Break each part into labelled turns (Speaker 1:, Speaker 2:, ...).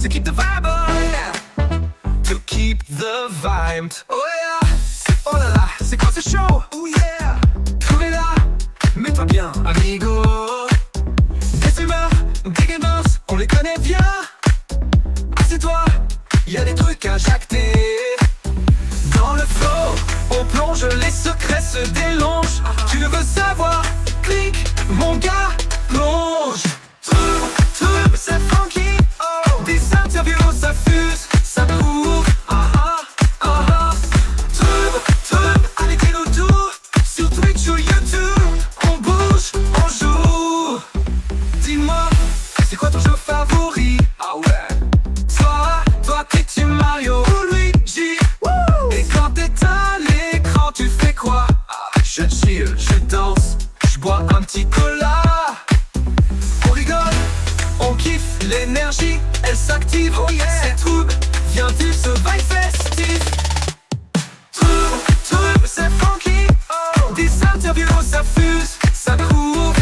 Speaker 1: To keep the vibe on. To keep the vibe. Oh yeah. Oh là là, c'est quoi ce show? Oh yeah. Trouvez-la, mets-toi bien, amigo. Des humeurs, des gamers, on les connaît bien. Assieds-toi, y'a des trucs à jacter. Dans le flow, on plonge, les secrets se délongent. Tu ne veux savoir, clique, mon gars, plonge. Trouve, c'est funky. Oh. Des interviews, ça fuse, ça prouve. Trouve, allez dis-nous tout. Sur Twitch ou YouTube, on bouge, on joue. Dis-moi, c'est quoi ton jeu favori? Ah ouais. Toi t'es Team Mario ou Luigi. Et quand t'es à l'écran, tu fais quoi? Je chill, je danse, je bois un petit cola. On rigole, on kiffe, l'énergie, elle s'active. Oh yeah. C'est trouble, viens vivre ce vibe festif. Trouve, c'est funky. Oh. Des interviews, ça fuse, ça prouve.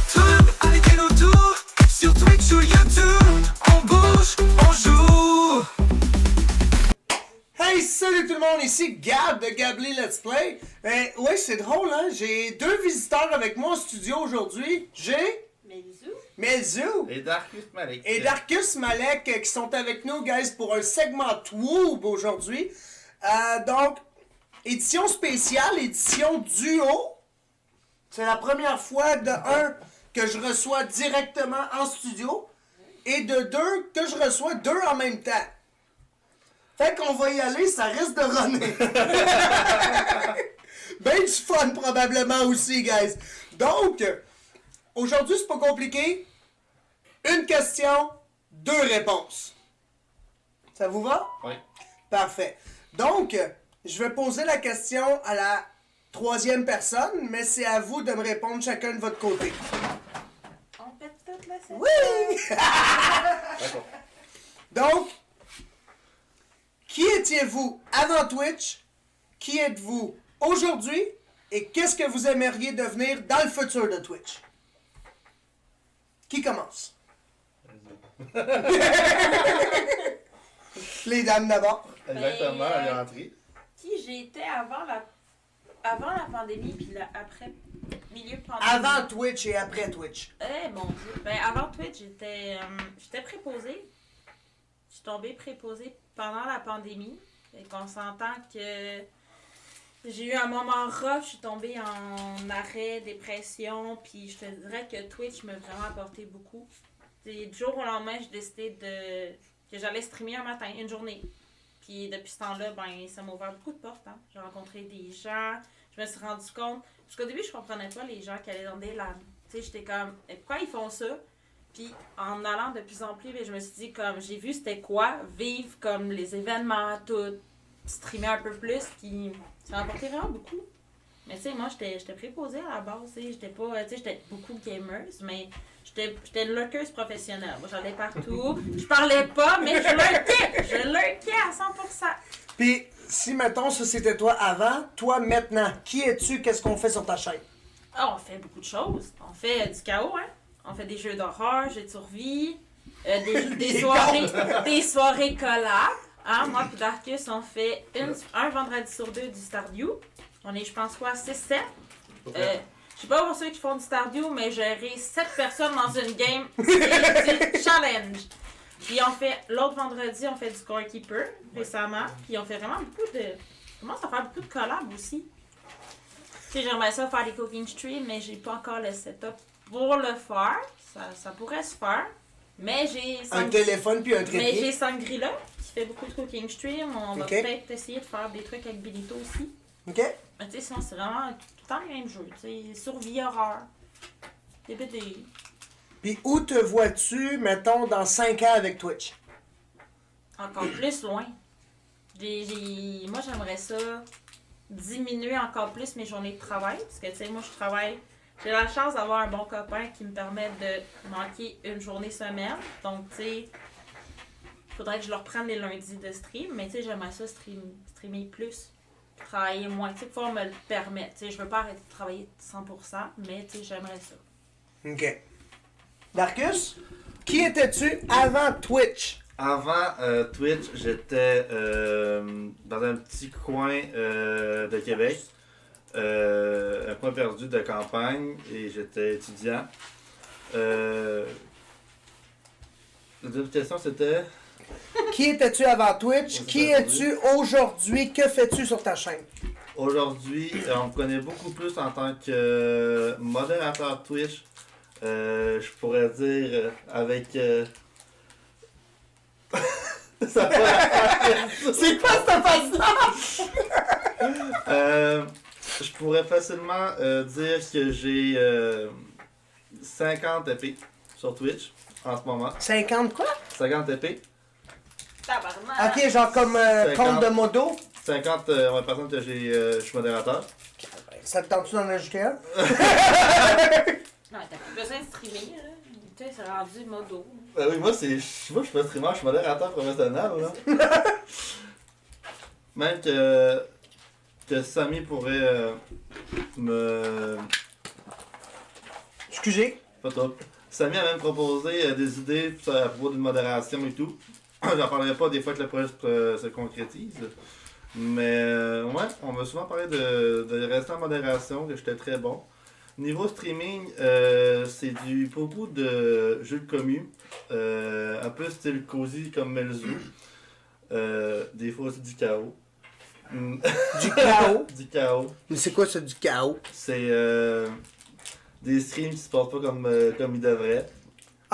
Speaker 1: Trouve, allez dis-nous tout. Sur Twitch ou YouTube, on bouge, on joue.
Speaker 2: Hey, salut tout le monde, ici Gab de Gably Let's Play. Ouais, c'est drôle, hein? J'ai deux visiteurs avec moi au studio aujourd'hui. J'ai Melzou
Speaker 3: Et Darkus Malek.
Speaker 2: et Darkus Malek qui sont avec nous, guys, pour un segment Twoob aujourd'hui. Donc, édition spéciale, édition duo. C'est la première fois, de un, que je reçois directement en studio, et de deux, que je reçois deux en même temps. Fait qu'on va y aller, ça risque de runner. Ben du fun probablement aussi, guys. Donc, aujourd'hui c'est pas compliqué. Une question, deux réponses. Ça vous va?
Speaker 3: Oui.
Speaker 2: Parfait. Donc, je vais poser la question à la troisième personne, mais c'est à vous de me répondre chacun de votre côté.
Speaker 4: On pète toute la scène.
Speaker 2: Oui!
Speaker 3: D'accord.
Speaker 2: Donc, qui étiez-vous avant Twitch? Qui êtes-vous aujourd'hui? Et qu'est-ce que vous aimeriez devenir dans le futur de Twitch? Qui commence? Les dames d'abord.
Speaker 3: Exactement, elle est rentrée.
Speaker 4: Qui j'étais avant la pandémie, puis après, milieu pandémie.
Speaker 2: Avant Twitch et après Twitch.
Speaker 4: Eh mon Dieu. Ben, avant Twitch, j'étais préposée. Je suis tombée préposée pendant la pandémie. Fait qu'on s'entend que j'ai eu un moment rough. Je suis tombée en arrêt, dépression. Puis je te dirais que Twitch m'a vraiment apporté beaucoup. Et du jour au lendemain, j'ai décidé que j'allais streamer un matin, une journée. Puis depuis ce temps-là, ben, ça m'a ouvert beaucoup de portes. Hein. J'ai rencontré des gens. Je me suis rendu compte. Parce qu'au début, je comprenais pas les gens qui allaient dans des LAN. Tu sais, j'étais comme, pourquoi ils font ça? Puis en allant de plus en plus, je me suis dit, comme, j'ai vu c'était quoi vivre comme les événements, tout, streamer un peu plus. Puis ça m'a apporté vraiment beaucoup. Mais tu sais, moi, j'étais préposée à la base. J'étais pas, tu sais, j'étais beaucoup gamers, mais j'étais une lurkeuse professionnelle. Moi, j'allais partout. Je parlais pas, mais je lurkais. Je lurkais à 100%.
Speaker 2: Puis, si mettons, ça c'était toi avant, toi maintenant, qui es-tu? Qu'est-ce qu'on fait sur ta chaîne?
Speaker 4: Ah, on fait beaucoup de choses. On fait du chaos, hein. On fait des jeux d'horreur, jeux de survie, des soirées collabs. Hein? Moi et Darkus, on fait un vendredi sur deux du Stardew. On est, je pense, quoi, 6-7. Je sais pas pour ceux qui font du Stardew, mais gérer 7 personnes dans une game, c'est du challenge. Puis on fait, l'autre vendredi, on fait du Scorekeeper récemment. Puis on fait vraiment beaucoup de... On commence à faire beaucoup de collabs aussi. Tu sais, j'aimerais ça faire des cooking streams, mais j'ai pas encore le setup pour le faire. Ça pourrait se faire. Mais j'ai...
Speaker 2: Un téléphone puis un
Speaker 4: Mais
Speaker 2: trépied.
Speaker 4: j'ai Sangrila qui fait beaucoup de cooking stream. On va peut-être essayer de faire des trucs avec Bilito aussi.
Speaker 2: OK?
Speaker 4: Mais tu sais, sinon, c'est vraiment tout le temps le même jeu. Tu sais, survie, horreur, DBD.
Speaker 2: Puis où te vois-tu, mettons, dans 5 ans avec Twitch?
Speaker 4: Encore plus loin. Moi, j'aimerais ça diminuer encore plus mes journées de travail. Parce que, tu sais, moi, je travaille... J'ai la chance d'avoir un bon copain qui me permet de manquer une journée semaine. Donc, tu sais, il faudrait que je leur prenne les lundis de stream. Mais, tu sais, j'aimerais ça streamer plus. Travailler moins. Tu sais, pouvoir me le permettre. Tu sais, je veux pas arrêter de travailler 100%. Mais, tu sais, j'aimerais ça.
Speaker 2: OK. Darkus, qui étais-tu avant Twitch?
Speaker 3: Avant Twitch, j'étais dans un petit coin de Québec, un coin perdu de campagne, et j'étais étudiant. La deuxième question, c'était...
Speaker 2: Qui étais-tu avant Twitch? Qui es-tu aujourd'hui? Que fais-tu sur ta chaîne?
Speaker 3: Aujourd'hui, on me connaît beaucoup plus en tant que modérateur Twitch. Je pourrais dire avec... Ça va.
Speaker 2: C'est quoi cette face-là?
Speaker 3: Je pourrais facilement dire que j'ai 50 épées sur Twitch en ce moment.
Speaker 2: 50 quoi?
Speaker 3: 50 épées.
Speaker 4: Tabarnak.
Speaker 2: Ok, genre comme
Speaker 3: 50.
Speaker 2: compte de modo.
Speaker 3: 50 personnes que je suis modérateur.
Speaker 2: Ça te tente-tu d'en ajouter un?
Speaker 4: Non, t'as plus besoin de streamer, là. Tu sais, c'est rendu modo.
Speaker 3: Oui, moi, je suis pas streamer, je suis modérateur professionnel. Là. Même que Samy pourrait me...
Speaker 2: Excusez.
Speaker 3: Pas top. Samy a même proposé des idées à propos d'une modération et tout. J'en parlerai pas des fois que le projet se concrétise. Mais ouais, on m'a souvent parlé de rester en modération, que j'étais très bon. Niveau streaming, c'est beaucoup de jeux de commu. Un peu style cozy comme Melzu. Des fois aussi du chaos.
Speaker 2: Du chaos.
Speaker 3: Du chaos.
Speaker 2: Mais c'est quoi ça, du chaos?
Speaker 3: C'est des streams qui se passent pas comme ils devraient.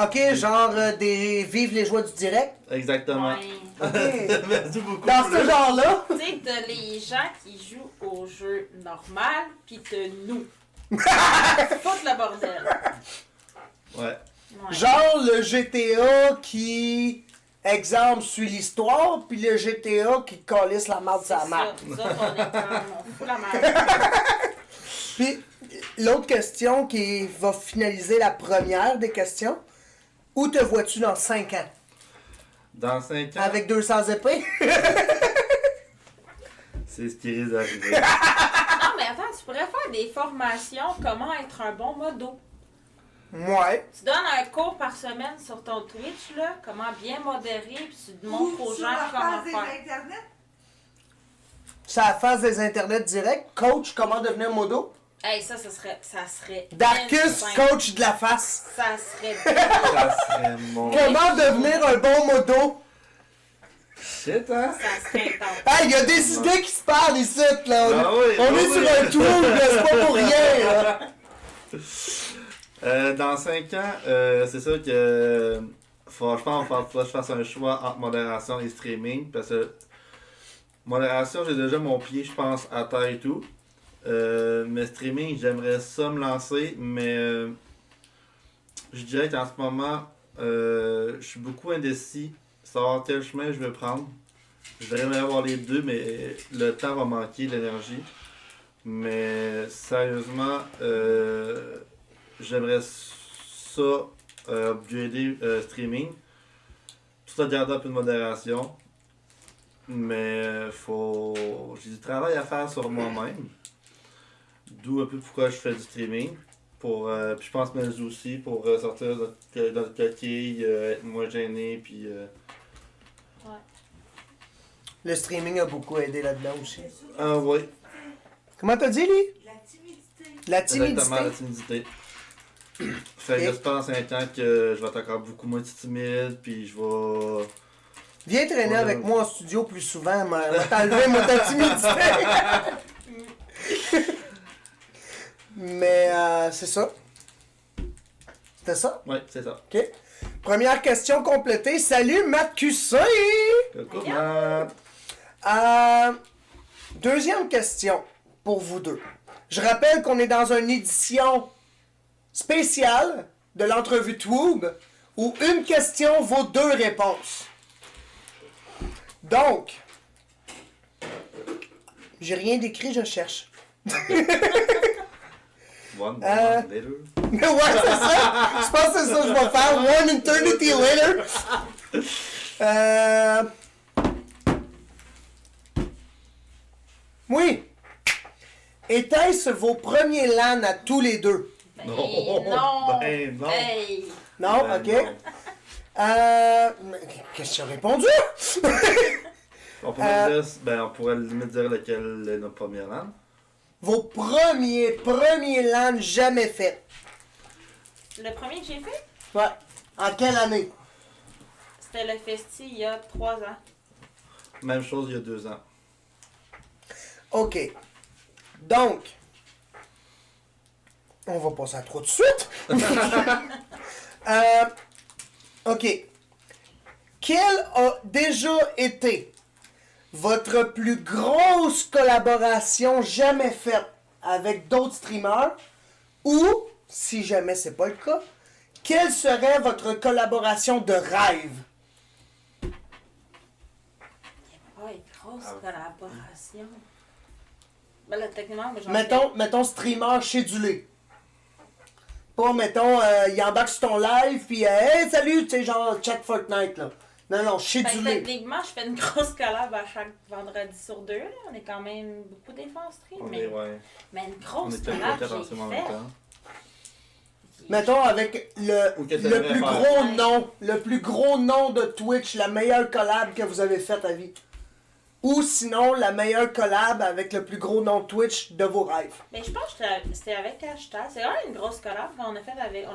Speaker 2: Ok, genre des vive les joies du direct.
Speaker 3: Exactement.
Speaker 4: Ouais.
Speaker 2: Ok.
Speaker 3: Merci beaucoup.
Speaker 2: Dans ce genre-là.
Speaker 4: Tu sais, t'as les gens qui jouent au jeu normal, pis t'as nous. Foutre le bordel.
Speaker 3: Ouais.
Speaker 4: Ouais.
Speaker 2: Genre le GTA qui, exemple, suit l'histoire, puis le GTA qui calisse la marde
Speaker 4: C'est
Speaker 2: sur la map.
Speaker 4: ça. Ça, on est comme, on fout la merde.
Speaker 2: Puis l'autre question qui va finaliser la première des questions, où te vois-tu dans 5 ans?
Speaker 3: Dans 5 ans,
Speaker 2: Avec 200 épées?
Speaker 3: c'est ce qui risque d'arriver.
Speaker 4: Non, mais attends, tu pourrais faire des formations comment être un bon modo.
Speaker 2: Ouais.
Speaker 4: Tu donnes un cours par semaine sur ton Twitch, là, comment bien modérer, puis tu montres aux gens comment faire.
Speaker 5: Internet?
Speaker 2: Ça la phase des internets directs. Coach, comment devenir modo?
Speaker 4: Hey, ça serait
Speaker 2: Darkus,
Speaker 4: bien simple.
Speaker 2: coach de la face.
Speaker 4: Ça serait bien.
Speaker 3: Ça serait mon...
Speaker 2: Comment devenir un bon modo?
Speaker 3: Shit, hein?
Speaker 4: Ça serait intense.
Speaker 2: Hey, il y a des idées qui se parlent ici, là.
Speaker 3: Ah oui,
Speaker 2: On
Speaker 3: ah
Speaker 2: est
Speaker 3: oui.
Speaker 2: sur un tour, là, c'est pas pour rien, là.
Speaker 3: Dans 5 ans, c'est sûr que franchement, il va falloir que je fasse un choix entre modération et streaming. Parce que modération, j'ai déjà mon pied, je pense, à terre et tout. Mais streaming, j'aimerais ça me lancer, mais je dirais qu'en ce moment, je suis beaucoup indécis, savoir quel chemin je vais prendre. Je voudrais avoir les deux, mais le temps va manquer, l'énergie. Mais sérieusement, j'aimerais ça upgrader streaming, tout en gardant un peu de modération. Mais j'ai du travail à faire sur moi-même. D'où un peu pourquoi je fais du streaming. Puis je pense Melzu aussi pour sortir de notre coquille, être moins gêné. Puis,
Speaker 2: Le streaming a beaucoup aidé là-dedans aussi.
Speaker 3: ah ouais,
Speaker 2: Comment t'as dit, lui?
Speaker 5: La timidité.
Speaker 2: La timidité.
Speaker 3: exactement la timidité. Fait que
Speaker 2: Ok.
Speaker 3: j'espère dans 5 ans que je vais être encore beaucoup moins timide. Puis je vais.
Speaker 2: Viens traîner
Speaker 3: Ouais.
Speaker 2: avec moi en studio plus souvent, on va t'enlever moi ta timidité. Mais c'est ça. C'était ça?
Speaker 3: Ouais, c'est ça.
Speaker 2: OK. Première question complétée. Salut, Matt QC!
Speaker 3: Coucou,
Speaker 4: Allô?
Speaker 3: Matt.
Speaker 2: Deuxième question pour vous deux. Je rappelle qu'on est dans une édition spéciale de l'entrevue Twoob où une question vaut 2 réponses. Donc, j'ai rien d'écrit, je cherche.
Speaker 3: One
Speaker 2: Euh,
Speaker 3: later.
Speaker 2: Mais ouais, c'est ça. Je pense que c'est ça que je vais faire. One eternity later. Oui. Était-ce vos premiers LAN à tous les deux?
Speaker 4: Ben,
Speaker 3: Non,
Speaker 4: non.
Speaker 3: ben non.
Speaker 4: Hey.
Speaker 2: Non,
Speaker 3: Ben
Speaker 2: ok.
Speaker 3: non.
Speaker 2: Mais qu'est-ce que tu as répondu?
Speaker 3: On pourrait, on pourrait limite dire lequel est notre premier LAN.
Speaker 2: Vos premiers LAN jamais faits.
Speaker 4: Le premier que j'ai fait,
Speaker 2: Ouais. En quelle année?
Speaker 4: c'était le Festi il y a 3 ans.
Speaker 3: Même chose il y a 2 ans.
Speaker 2: OK. Donc, on va passer à 3 tout de suite. OK. Quelle a déjà été votre plus grosse collaboration jamais faite avec d'autres streamers? Ou, si jamais c'est pas le cas, quelle serait votre collaboration de rêve?
Speaker 4: Oh, une grosse
Speaker 3: Ah.
Speaker 4: collaboration. Ben là, techniquement, moi, j'en
Speaker 2: Mettons streamer chédulé. Pas, mettons, il embarque sur ton live, puis hey, salut, tu sais, genre chat Fortnite, là. Non,
Speaker 4: fait.
Speaker 2: chédulé.
Speaker 4: Techniquement, je fais une grosse collab à chaque vendredi sur 2. Là. On est quand même beaucoup des fois en stream.
Speaker 3: On
Speaker 4: mais,
Speaker 3: est, ouais.
Speaker 4: mais une
Speaker 3: On
Speaker 4: grosse
Speaker 3: est peut-être
Speaker 4: collab,
Speaker 3: peut-être ensemble en
Speaker 4: j'ai
Speaker 3: même
Speaker 4: fait.
Speaker 3: temps.
Speaker 2: Mettons avec
Speaker 3: Ou que
Speaker 2: le
Speaker 3: t'aimerais
Speaker 2: plus
Speaker 3: faire.
Speaker 2: gros
Speaker 4: Ouais.
Speaker 2: nom, le plus gros nom de Twitch, la meilleure collab que vous avez faite à vie. Ou sinon, la meilleure collab avec le plus gros nom de Twitch de vos rêves.
Speaker 4: Mais je pense que c'était avec Hashtag. C'est vraiment une grosse collab qu'on a fait avec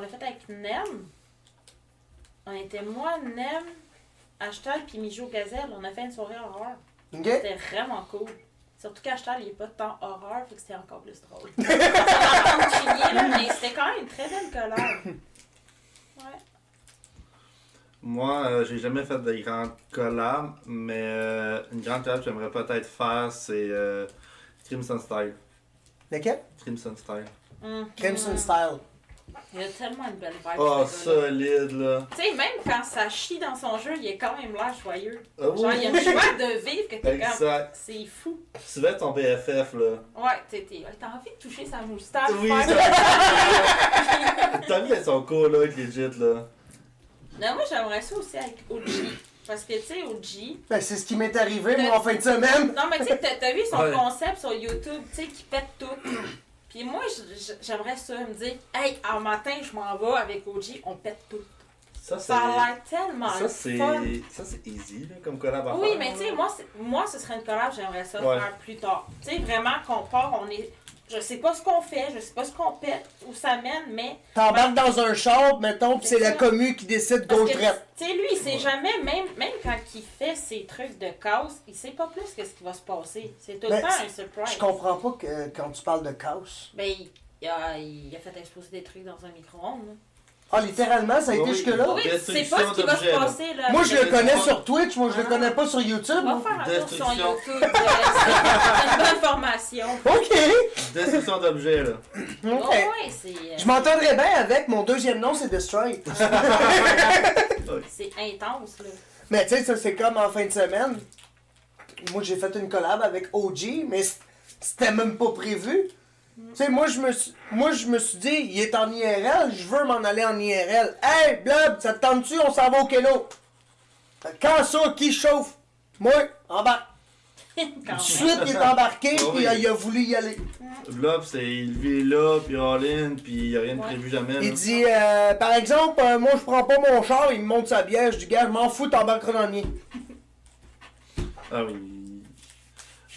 Speaker 4: Nem. On était moi, Nem, Hashtag puis Mijo Gazelle. On a fait une soirée horreur.
Speaker 2: Ok?
Speaker 4: C'était vraiment cool. Surtout qu'Hashtag, il n'est pas tant horreur, fait que c'était encore plus drôle. Ça m'a entendu crier, là, mais c'était quand même une très belle collab. Ouais.
Speaker 3: Moi, j'ai jamais fait de grandes collabs, mais une grande collab que j'aimerais peut-être faire, c'est Crimson Style.
Speaker 2: Lequel?
Speaker 3: Crimson Style.
Speaker 2: Crimson Style.
Speaker 4: Il a tellement une belle vibe.
Speaker 3: Oh,
Speaker 4: ce gars-là.
Speaker 3: solide, là.
Speaker 4: Tu sais, même quand ça chie dans son jeu, il est quand même l'air joyeux.
Speaker 3: Ah
Speaker 4: Genre,
Speaker 3: oui.
Speaker 4: il y a une joie de vivre que t'es comme.
Speaker 3: Exact.
Speaker 4: C'est fou.
Speaker 3: Tu vas être ton BFF, là.
Speaker 4: Ouais, t'as envie de toucher sa moustache.
Speaker 3: Oui,
Speaker 4: faire-
Speaker 3: T'as vu d'être son cool, là, avec legit, là.
Speaker 4: Non, moi, j'aimerais ça aussi avec OG. Parce que, tu sais, OG.
Speaker 2: Ben, c'est ce qui m'est arrivé, moi, en fin de semaine.
Speaker 4: Non, mais tu sais, t'as vu son
Speaker 3: Ouais.
Speaker 4: concept sur YouTube, tu sais, qui pète tout. Puis moi, j'aimerais ça, me dire, hey, en matin, je m'en vais avec OG, on pète tout.
Speaker 3: Ça,
Speaker 4: Ça a l'air tellement
Speaker 3: Ça, c'est.
Speaker 4: fun.
Speaker 3: Ça, c'est easy, là, comme collab à
Speaker 4: Oui,
Speaker 3: faire,
Speaker 4: mais tu sais,
Speaker 3: là.
Speaker 4: moi, ce serait une collab, j'aimerais ça
Speaker 3: Ouais.
Speaker 4: faire plus tard. Tu sais, vraiment qu'on part, on est. Je sais pas ce qu'on fait, je sais pas ce qu'on pète, où ça mène, mais.
Speaker 2: T'embarques dans un char, mettons, pis c'est
Speaker 4: C'est
Speaker 2: la
Speaker 4: ça.
Speaker 2: commu qui décide
Speaker 4: Parce
Speaker 2: gauche
Speaker 4: que,
Speaker 2: traite.
Speaker 4: tu sais, lui, il sait jamais, même quand il fait ses trucs de casse, il sait pas plus que ce qui va se passer. C'est tout le
Speaker 2: Ben,
Speaker 4: temps un surprise.
Speaker 2: Je comprends pas que quand tu parles de chaos.
Speaker 4: Ben, il a fait exploser des trucs dans un micro-ondes. là.
Speaker 2: Ah, littéralement, ça a été
Speaker 3: Oui.
Speaker 2: jusque-là?
Speaker 4: Oui, c'est pas
Speaker 3: Destruction
Speaker 4: ce qui va se
Speaker 3: d'objets, là.
Speaker 4: passer, là.
Speaker 2: Moi, je le
Speaker 3: Mais
Speaker 2: connais
Speaker 3: c'est
Speaker 2: sur Twitch, moi, je le
Speaker 4: Ah.
Speaker 2: connais pas sur YouTube.
Speaker 4: On va
Speaker 2: moi.
Speaker 4: faire un tour sur
Speaker 3: Destruction.
Speaker 4: YouTube. C'est une bonne formation.
Speaker 2: Ok!
Speaker 3: Destruction d'objets, là.
Speaker 2: Ok.
Speaker 4: Ouais, c'est.
Speaker 2: Je m'entendrais bien avec, mon deuxième nom, c'est Destroy.
Speaker 4: C'est intense, là.
Speaker 2: Mais tu sais, ça, c'est comme en fin de semaine. Moi, j'ai fait une collab avec OG, mais c'était même pas prévu. Tu sais, moi, je me suis dit, il est en IRL, je veux m'en aller en IRL. Hey, Blob, ça te tente-tu, on s'en va au Keno? Quand ça, qui chauffe? Moi, embarque.
Speaker 4: Quand
Speaker 2: Tout de
Speaker 4: même.
Speaker 2: suite, il est embarqué,
Speaker 3: Ah oui.
Speaker 2: puis il a voulu y aller.
Speaker 3: Blob, c'est élevé là, puis all-in, puis y a rien de
Speaker 4: Ouais.
Speaker 3: prévu jamais.
Speaker 2: Il
Speaker 3: là.
Speaker 2: dit, par exemple, moi, je prends pas mon char, il me monte sa bière, je dis, gars, je m'en fous, t'embarqueras dans le mien.
Speaker 3: Ah oui.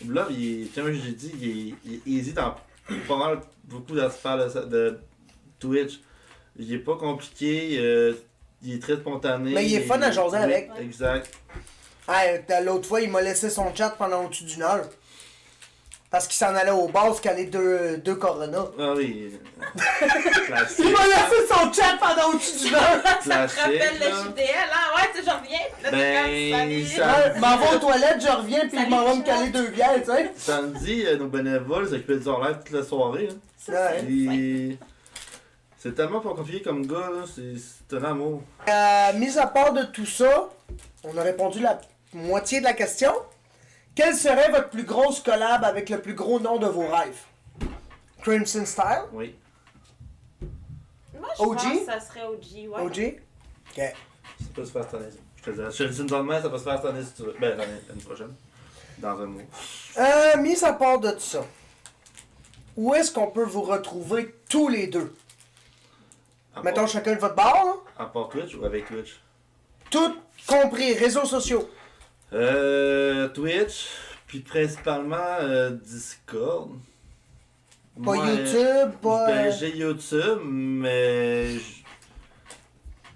Speaker 3: Blob, comme j'ai dit, il est easy dans pas mal beaucoup d'aspects de Twitch. Il est pas compliqué, il est très spontané.
Speaker 2: Mais il est fun à jaser
Speaker 3: oui,
Speaker 2: avec.
Speaker 3: Exact.
Speaker 2: Hey, l'autre fois, il m'a laissé son chat pendant au-dessus d'une heure. Parce qu'il s'en allait au bar caler deux Corona.
Speaker 3: Ah oui.
Speaker 2: Il
Speaker 3: Classique.
Speaker 2: m'a laissé son chat pendant au-dessus d'une heure!
Speaker 4: Ça te
Speaker 3: Classique,
Speaker 4: rappelle le
Speaker 3: là.
Speaker 4: JDL, hein? Ouais, tu sais, j'en reviens. Là,
Speaker 3: Ben,
Speaker 4: t'es comme, salut.
Speaker 3: ça-
Speaker 2: Ouais, m'en vais aux toilettes, je reviens, puis il
Speaker 4: Salut,
Speaker 2: m'en va me
Speaker 4: chat.
Speaker 2: caler 2 bières, tu sais.
Speaker 3: Samedi, nos bénévoles s'occupaient du live toute la soirée. Hein.
Speaker 4: Ça,
Speaker 2: Ouais.
Speaker 3: C'est tellement pas compliqué comme gars, là. C'est un amour.
Speaker 2: Mis à part de tout ça, on a répondu la moitié de la question. Quelle serait votre plus grosse collab avec le plus gros nom de vos rêves? Crimson Style?
Speaker 3: Oui.
Speaker 4: Moi, je
Speaker 2: OG?
Speaker 4: pense que ça serait OG, ouais.
Speaker 2: OG? Ok.
Speaker 3: Ça peut se faire cette année. Je te le dis une bonne main, ça peut se faire cette année si tu veux. Ben, l'année prochaine. Dans un mois.
Speaker 2: Mis à part de tout ça, où est-ce qu'on peut vous retrouver tous les deux?
Speaker 3: À
Speaker 2: Mettons
Speaker 3: part,
Speaker 2: chacun de votre bord, là.
Speaker 3: à part Twitch ou avec Twitch?
Speaker 2: Tout compris, réseaux sociaux.
Speaker 3: Twitch, puis principalement Discord.
Speaker 2: Pas
Speaker 3: Moi,
Speaker 2: YouTube, pas...
Speaker 3: Ben, j'ai YouTube, mais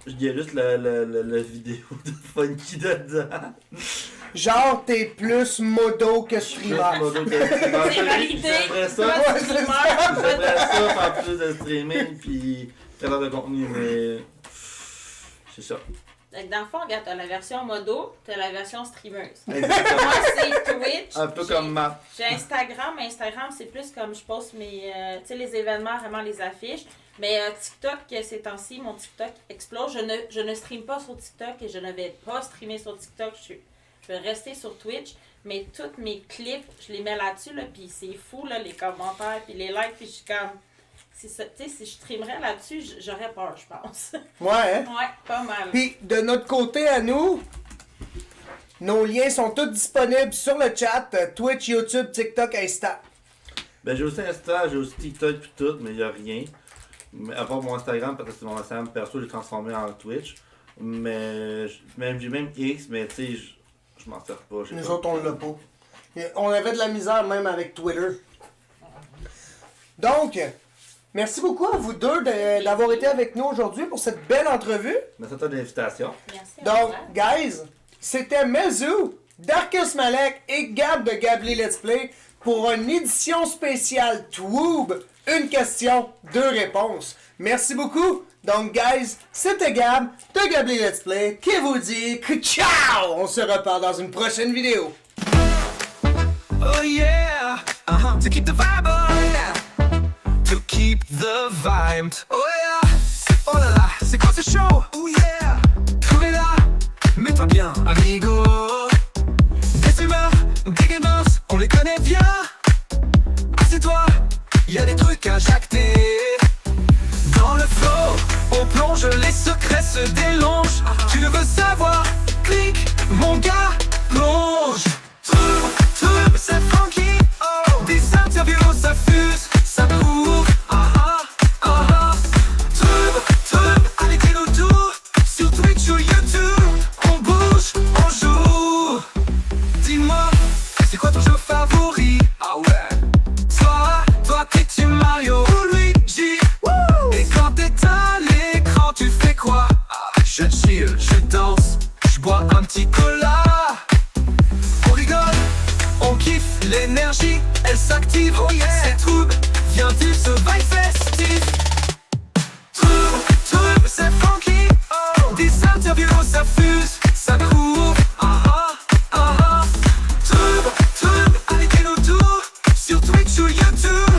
Speaker 3: je dis juste la vidéo de Funky dedans.
Speaker 2: Genre, t'es plus modo que streamer.
Speaker 4: C'est validé.
Speaker 3: J'aimerais ça,
Speaker 4: Toi,
Speaker 2: Ouais,
Speaker 4: tu
Speaker 2: c'est
Speaker 4: streamer.
Speaker 3: j'aimerais ça faire plus de streaming puis faire de contenu, mais c'est ça.
Speaker 4: Donc, dans le fond, regarde, t'as la version modo, t'as la version streameuse.
Speaker 3: Exactement.
Speaker 4: Moi, c'est Twitch.
Speaker 3: Un peu
Speaker 4: J'ai-
Speaker 3: comme Matt.
Speaker 4: J'ai Instagram, mais Instagram, c'est plus comme je poste mes, tu sais, les événements, vraiment les affiches. Mais TikTok, ces temps-ci, mon TikTok explose. Je ne stream pas sur TikTok et je ne vais pas streamer sur TikTok. Je vais rester sur Twitch. Mais tous mes clips, je les mets là-dessus, là, puis c'est fou, là, les commentaires, puis les likes, puis je suis comme... Tu sais, si je streamerais là-dessus, j'aurais peur, je pense.
Speaker 2: Ouais, hein?
Speaker 4: Ouais, pas mal.
Speaker 2: Puis, de notre côté à nous, nos liens sont tous disponibles sur le chat. Twitch, YouTube, TikTok, Insta.
Speaker 3: Ben j'ai aussi Insta, j'ai aussi TikTok pis tout, mais y a rien. Mais à part mon Instagram, parce que c'est mon Instagram perso, j'ai transformé en Twitch. Mais j'ai même X, mais tu sais, je m'en sers pas.
Speaker 2: Nous autres, on l'a pas. Et on avait de la misère même avec Twitter. Donc, merci beaucoup à vous deux d'avoir été avec nous aujourd'hui pour cette belle entrevue.
Speaker 3: Merci à toi de l'invitation.
Speaker 4: Merci. au
Speaker 2: Donc,
Speaker 4: revoir.
Speaker 2: guys, c'était Mezu, Darkus Malek et Gab de Gabli Let's Play pour une édition spéciale Twoob. Une question, 2 réponses. Merci beaucoup. Donc, guys, c'était Gab de Gabli Let's Play qui vous dit que ciao! On se reparle dans une prochaine vidéo.
Speaker 1: Oh yeah, to keep the vibe on, to keep the vibe. Oh yeah, oh là là, c'est quoi ce show? Oh yeah, trouvez-la, mets-toi bien, amigo. Des humeurs, des gamers, on les connaît bien. Assieds-toi, y a des trucs à jacter. Dans le flow, on plonge, les secrets se délongent. Tu ne veux savoir, clique, mon gars, plonge. Trouve, c'est funky, oh. Des interviews, ça fuse, ça prouve, Trouve, allez dis-nous tout. Sur Twitch ou YouTube, on bouge, on joue. Dis-moi, c'est quoi ton jeu favori? Ah ouais. Toi t'es-tu Mario ou Luigi? Et quand t'es à l'écran, tu fais quoi? Je chill, je danse, je bois un petit cola. On rigole, on kiffe, l'énergie, elle s'active, oh yeah. C'est trouble, viens vivre ce vibe festif. Trouble, c'est funky, oh. Des interviews, ça fuse, ça groove, Trouble, allez dis-nous tout. Sur Twitch ou YouTube,